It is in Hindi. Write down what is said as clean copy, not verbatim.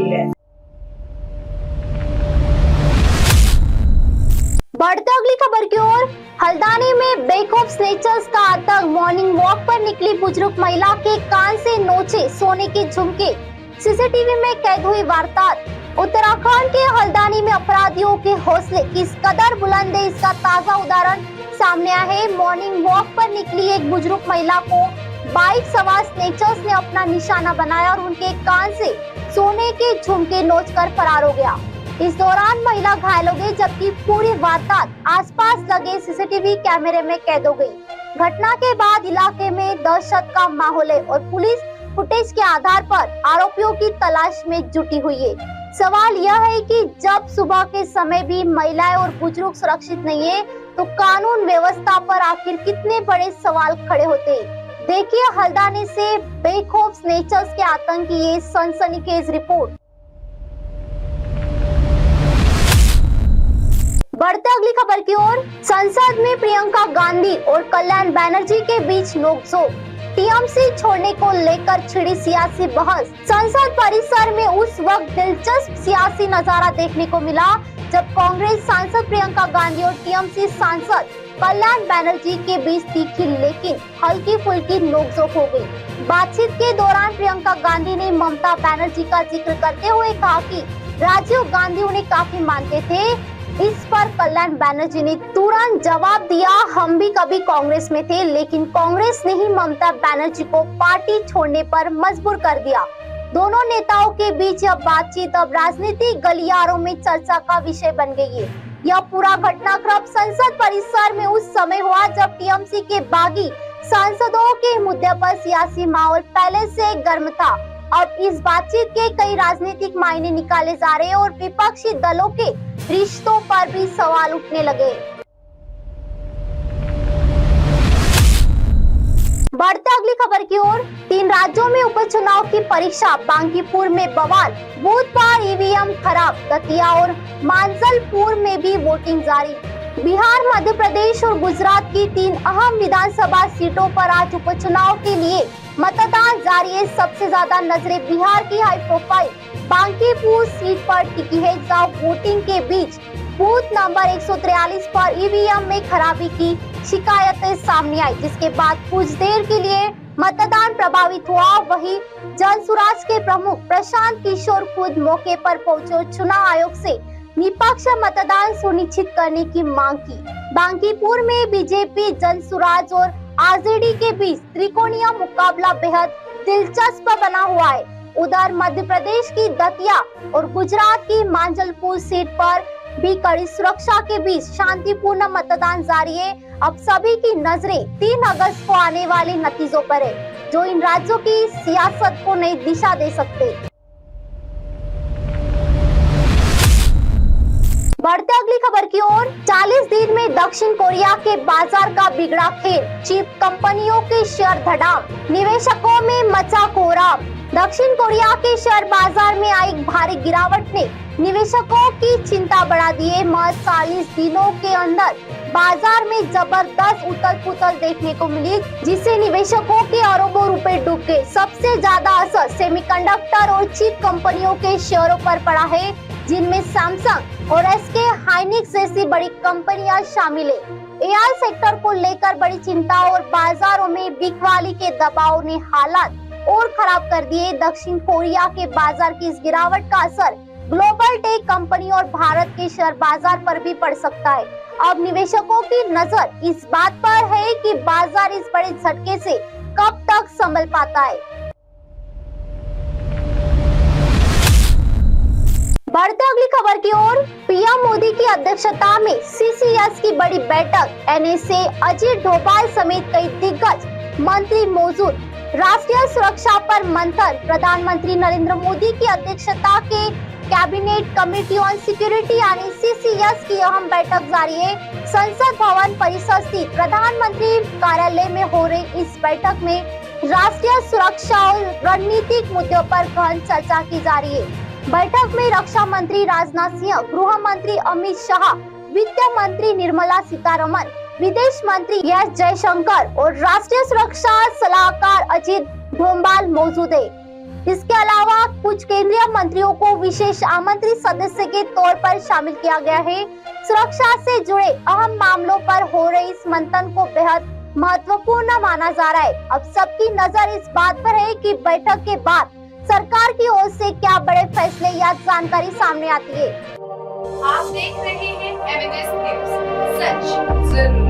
गई है। बढ़ते अगली खबर की ओर, हल्द्वानी में बेखौफ स्नेचर्स का आतंक। मॉर्निंग वॉक पर निकली बुजुर्ग महिला के कान से नोचे सोने के झुमके, सीसीटीवी में कैद हुई वारदात। उत्तराखंड के हल्द्वानी में अपराधियों के हौसले किस कदर बुलंद है, इसका ताजा उदाहरण सामने आया है। मॉर्निंग वॉक पर निकली एक बुजुर्ग महिला को बाइक सवार स्नेचर्स ने अपना निशाना बनाया और उनके कान से सोने के झुमके नोचकर फरार हो गया। इस दौरान महिला घायल हो गई, जबकि पूरी वारदात आसपास लगे सीसीटीवी कैमरे में कैद हो गई। घटना के बाद इलाके में दहशत का माहौल है और पुलिस फुटेज के आधार पर आरोपियों की तलाश में जुटी हुई है। सवाल यह है कि जब सुबह के समय भी महिलाएं और बुजुर्ग सुरक्षित नहीं है, तो कानून व्यवस्था पर आखिर कितने बड़े सवाल खड़े होते हैं। देखिए हल्द्वानी से बेखौफ स्नेचर्स के आतंक की ये सनसनीखेज रिपोर्ट। बढ़ते अगली खबर की ओर, संसद में प्रियंका गांधी और कल्याण बनर्जी के बीच नोकझोंक, टीएमसी छोड़ने को लेकर छिड़ी सियासी बहस। संसद परिसर में उस वक्त दिलचस्प सियासी नजारा देखने को मिला जब कांग्रेस सांसद प्रियंका गांधी और टीएमसी सांसद कल्याण बनर्जी के बीच तीखी लेकिन हल्की फुल्की नोकझोंक हो गई। बातचीत के दौरान प्रियंका गांधी ने ममता बनर्जी का जिक्र करते हुए कहा कि राजीव गांधी उन्हें काफी मानते थे। इस पर कल्याण बनर्जी ने तुरंत जवाब दिया, हम भी कभी कांग्रेस में थे, लेकिन कांग्रेस ने ही ममता बनर्जी को पार्टी छोड़ने पर मजबूर कर दिया। दोनों नेताओं के बीच यह बातचीत अब राजनीतिक गलियारों में चर्चा का विषय बन गई है। यह पूरा घटनाक्रम संसद परिसर में उस समय हुआ जब टीएमसी के बागी सांसदों के मुद्दे पर सियासी माहौल पहले से गर्म था। अब इस बातचीत के कई राजनीतिक मायने निकाले जा रहे हैं और विपक्षी दलों के रिश्तों पर भी सवाल उठने लगे। बढ़ते अगली खबर की ओर, 3 राज्यों में उपचुनाव की परीक्षा, बांकीपुर में बवाल, बूथ पर ईवीएम खराब, दतिया और मानसलपुर में भी वोटिंग जारी। बिहार, मध्य प्रदेश और गुजरात की 3 अहम विधानसभा सीटों पर आज उपचुनाव के लिए मतदान जारी है। सबसे ज्यादा नजरें बिहार की हाई प्रोफाइल बांकीपुर सीट पर टिकी है, जहां वोटिंग के बीच बूथ नंबर 143 पर ईवीएम में खराबी की शिकायतें सामने आई, जिसके बाद कुछ देर के लिए मतदान प्रभावित हुआ। वहीं जनसुराज के प्रमुख प्रशांत किशोर खुद मौके पर पहुंचे, चुनाव आयोग से निष्पक्ष मतदान सुनिश्चित करने की मांग की। बांकीपुर में बीजेपी, जनसुराज और आरजेडी के बीच त्रिकोणीय मुकाबला बेहद दिलचस्प बना हुआ है। उधर मध्य प्रदेश की दतिया और गुजरात की मांजलपुर सीट पर भी कड़ी सुरक्षा के बीच शांतिपूर्ण मतदान जारी है। अब सभी की नजरें 3 अगस्त को आने वाले नतीजों पर है, जो इन राज्यों की सियासत को नई दिशा दे सकते। बढ़ते अगली खबर की ओर, 40 दिन में दक्षिण कोरिया के बाजार का बिगड़ा खेल, चिप कंपनियों के शेयर धड़ाम, निवेशकों में मचा कोहराम। दक्षिण कोरिया के शेयर बाजार में आई भारी गिरावट ने निवेशकों की चिंता बढ़ा दी है। महज 40 दिनों के अंदर बाजार में जबरदस्त उथल-पुथल देखने को मिली, जिससे निवेशकों के अरबों रुपए डूब गए। सबसे ज्यादा असर सेमीकंडक्टर और चिप कंपनियों के शेयरों पर पड़ा है, जिनमें सैमसंग और एसके हाइनिक्स जैसी बड़ी कंपनियां शामिल है। एआई सेक्टर को लेकर बड़ी चिंता और बाजारों में बिकवाली के दबाव ने हालात और खराब कर दिए। दक्षिण कोरिया के बाजार की इस गिरावट का असर ग्लोबल टेक कंपनी और भारत के शेयर बाजार पर भी पड़ सकता है। अब निवेशकों की नजर इस बात पर है कि बाजार इस बड़े झटके से कब तक संभल पाता है। बढ़ते अगली खबर की ओर, पीएम मोदी की अध्यक्षता में सीसीएस की बड़ी बैठक, एनएसए, अजीत डोभाल समेत कई दिग्गज मंत्री मौजूद। राष्ट्रीय सुरक्षा पर मंथन, प्रधानमंत्री नरेंद्र मोदी की अध्यक्षता के कैबिनेट कमेटी ऑन सिक्योरिटी यानी सीसीएस की अहम बैठक जारी है। संसद भवन परिसर स्थित प्रधानमंत्री कार्यालय में हो रही इस बैठक में राष्ट्रीय सुरक्षा और रणनीतिक मुद्दों पर गहन चर्चा की जा रही है। बैठक में रक्षा मंत्री राजनाथ सिंह, गृह मंत्री अमित शाह, वित्त मंत्री निर्मला सीतारमण, विदेश मंत्री एस जयशंकर और राष्ट्रीय सुरक्षा सलाहकार अजीत डोभाल मौजूद है। इसके अलावा कुछ केंद्रीय मंत्रियों को विशेष आमंत्रित सदस्य के तौर पर शामिल किया गया है। सुरक्षा से जुड़े अहम मामलों पर हो रही इस मंथन को बेहद महत्वपूर्ण माना जा रहा है। अब सबकी नजर इस बात पर है कि बैठक के बाद सरकार की ओर से क्या बड़े फैसले या जानकारी सामने आती है। आप देख रहे हैं एमएनएस न्यूज, सच जरूर।